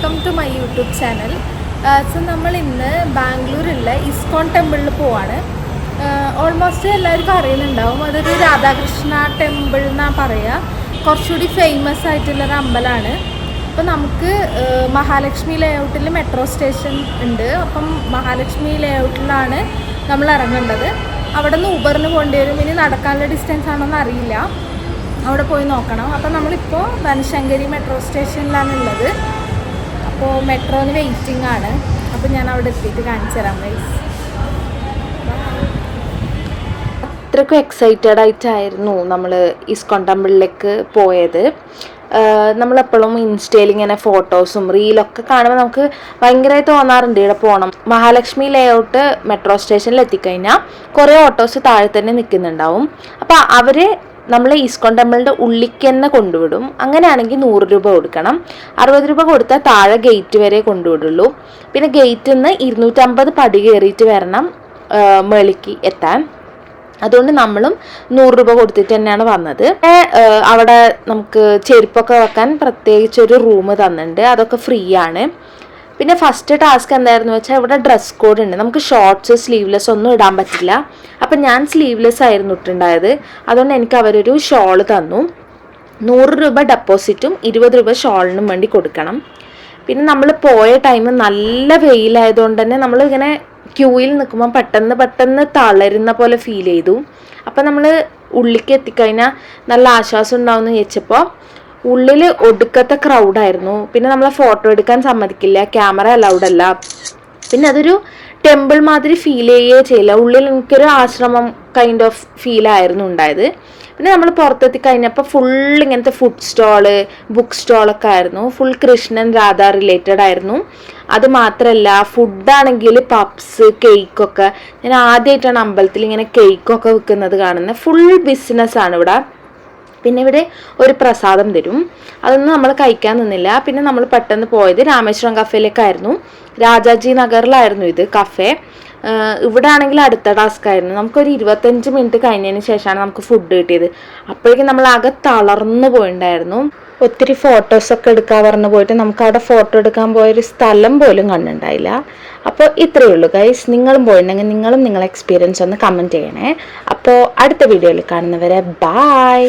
Welcome to my YouTube channel. So നമ്മൾ ഇന്ന് ബാംഗ്ലൂരിലെ ഇസ്കോൺ ടെമ്പിളിൽ പോവാണ്. ഓൾമോസ്റ്റ് എല്ലാവർക്കും അറിയുന്നുണ്ടാവും, അതൊരു രാധാകൃഷ്ണ ടെമ്പിൾ എന്നാണ് പറയുക. കുറച്ചുകൂടി ഫേമസ് ആയിട്ടുള്ളൊരു അമ്പലമാണ്. അപ്പോൾ നമുക്ക് മഹാലക്ഷ്മി ലേഔട്ടിൽ മെട്രോ സ്റ്റേഷൻ ഉണ്ട്. അപ്പം മഹാലക്ഷ്മി ലേഔട്ടിലാണ് നമ്മൾ ഇറങ്ങേണ്ടത്. അവിടെ നിന്ന് ഊബറിന് പോകേണ്ടി വരും. ഇനി നടക്കാനുള്ള ഡിസ്റ്റൻസ് ആണോന്ന് അറിയില്ല, അവിടെ പോയി നോക്കണം. അപ്പോൾ നമ്മളിപ്പോൾ ബനശങ്കരി മെട്രോ സ്റ്റേഷനിലാണ് ഉള്ളത്. അപ്പോൾ മെട്രോന് വെയിറ്റിംഗ് ആണ്. അപ്പോൾ ഞാൻ അവിടെ എത്തിയിട്ട് കാണിച്ചു തരാം ഗൈസ്. അത്രയ്ക്കും എക്സൈറ്റഡ് ആയിട്ടായിരുന്നു നമ്മൾ ഇസ്കോൺ ടെമ്പിളിലേക്ക് പോയത്. നമ്മളെപ്പോഴും ഇൻസ്റ്റയിൽ ഇങ്ങനെ ഫോട്ടോസും റീലൊക്കെ കാണുമ്പോൾ നമുക്ക് ഭയങ്കരമായി തോന്നാറുണ്ട് ഇവിടെ പോകണം. മഹാലക്ഷ്മി ലേഔട്ട് മെട്രോ സ്റ്റേഷനിൽ എത്തിക്കഴിഞ്ഞാൽ കുറേ ഓട്ടോസ് താഴെ തന്നെ നിൽക്കുന്നുണ്ടാവും. അപ്പോൾ അവർ നമ്മൾ ഇസ്കോൺ ടെമ്പിളിൻ്റെ ഉള്ളിലേക്ക് തന്നെ കൊണ്ടുവിടും. അങ്ങനെയാണെങ്കിൽ 100 രൂപ കൊടുക്കണം. 60 രൂപ കൊടുത്താൽ താഴെ ഗേറ്റ് വരെ കൊണ്ടുവിടുള്ളൂ. പിന്നെ ഗേറ്റിൽ നിന്ന് 250 പടി കയറിയിട്ട് വരണം മേളിക്ക് എത്താൻ. അതുകൊണ്ട് നമ്മളും 100 രൂപ കൊടുത്തിട്ട് തന്നെയാണ് വന്നത്. അവിടെ നമുക്ക് ചെരുപ്പൊക്കെ വെക്കാൻ പ്രത്യേകിച്ചൊരു റൂം തന്നിട്ടുണ്ട്, അതൊക്കെ ഫ്രീ ആണ്. പിന്നെ ഫസ്റ്റ് ടാസ്ക് എന്തായിരുന്നു വെച്ചാൽ ഇവിടെ ഡ്രസ് കോഡ് ഉണ്ട്. നമുക്ക് ഷോർട്ട്സ് സ്ലീവ്ലെസ് ഒന്നും ഇടാൻ പറ്റില്ല. അപ്പം ഞാൻ സ്ലീവ്ലെസ് ആയിരുന്നു ഇട്ടുണ്ടായത്. അതുകൊണ്ട് എനിക്ക് അവരൊരു ഷോള് തന്നു. 100 രൂപ ഡെപ്പോസിറ്റും 20 രൂപ ഷോളിനും വേണ്ടി കൊടുക്കണം. പിന്നെ നമ്മൾ പോയ ടൈം നല്ല വെയിലായതുകൊണ്ട് തന്നെ നമ്മൾ ഇങ്ങനെ ക്യൂയിൽ നിൽക്കുമ്പോൾ പെട്ടെന്ന് തളരുന്ന പോലെ ഫീൽ ചെയ്തു. അപ്പം നമ്മൾ ഉള്ളിലേക്ക് എത്തിക്കഴിഞ്ഞാൽ നല്ല ആശ്വാസം ഉണ്ടാവും എന്ന് വിചാരിച്ചപ്പോൾ ഉള്ളിൽ ഒടുക്കത്തെ ക്രൗഡായിരുന്നു. പിന്നെ നമ്മളെ ഫോട്ടോ എടുക്കാൻ സമ്മതിക്കില്ല, ക്യാമറ അലൗഡ് അല്ല. പിന്നെ അതൊരു ടെമ്പിൾ മാതിരി ഫീൽ ചെയ്യുകയേ ചെയ്യില്ല. ഉള്ളിൽ എനിക്കൊരു ആശ്രമം കൈൻഡ് ഓഫ് ഫീലായിരുന്നു ഉണ്ടായത്. പിന്നെ നമ്മൾ പുറത്തെത്തി കഴിഞ്ഞപ്പോൾ ഫുൾ ഇങ്ങനത്തെ ഫുഡ് സ്റ്റോള്, ബുക്ക് സ്റ്റോളൊക്കെ ആയിരുന്നു. ഫുൾ കൃഷ്ണൻ രാധ റിലേറ്റഡ് ആയിരുന്നു. അത് മാത്രമല്ല ഫുഡാണെങ്കിൽ പപ്സ്, കേക്കൊക്കെ. ഞാൻ ആദ്യമായിട്ടാണ് അമ്പലത്തിൽ ഇങ്ങനെ കേക്കൊക്കെ വിൽക്കുന്നത് കാണുന്നത്. ഫുൾ ബിസിനസ്സാണ് ഇവിടെ. പിന്നെ ഇവിടെ ഒരു പ്രസാദം തരും, അതൊന്നും നമ്മൾ കഴിക്കാൻ നിന്നില്ല. പിന്നെ നമ്മൾ പെട്ടെന്ന് പോയത് രാമേശ്വരം കഫേയിലേക്കായിരുന്നു. രാജാജി നഗറിലായിരുന്നു ഇത് കഫേ. ഇവിടെ ആണെങ്കിൽ അടുത്ത ടാസ്ക് ആയിരുന്നു. നമുക്കൊരു 25 മിനിറ്റ് കഴിഞ്ഞതിന് ശേഷമാണ് നമുക്ക് ഫുഡ് കിട്ടിയത്. അപ്പോഴേക്കും നമ്മൾ ആകെ തളർന്നു പോയിട്ടുണ്ടായിരുന്നു. ഒത്തിരി ഫോട്ടോസൊക്കെ എടുക്കാൻ പറഞ്ഞു പോയിട്ട് നമുക്ക് അവിടെ ഫോട്ടോ എടുക്കാൻ പോയൊരു സ്ഥലം പോലും കണ്ടിട്ടുണ്ടായില്ല. അപ്പോൾ ഇത്രയേ ഉള്ളൂ ഗൈസ്. നിങ്ങളും പോയിട്ടുണ്ടെങ്കിൽ നിങ്ങളും നിങ്ങളെ എക്സ്പീരിയൻസ് ഒന്ന് കമൻറ്റ് ചെയ്യണേ. അപ്പോൾ അടുത്ത വീഡിയോയിൽ കാണുന്നവരെ ബായ്.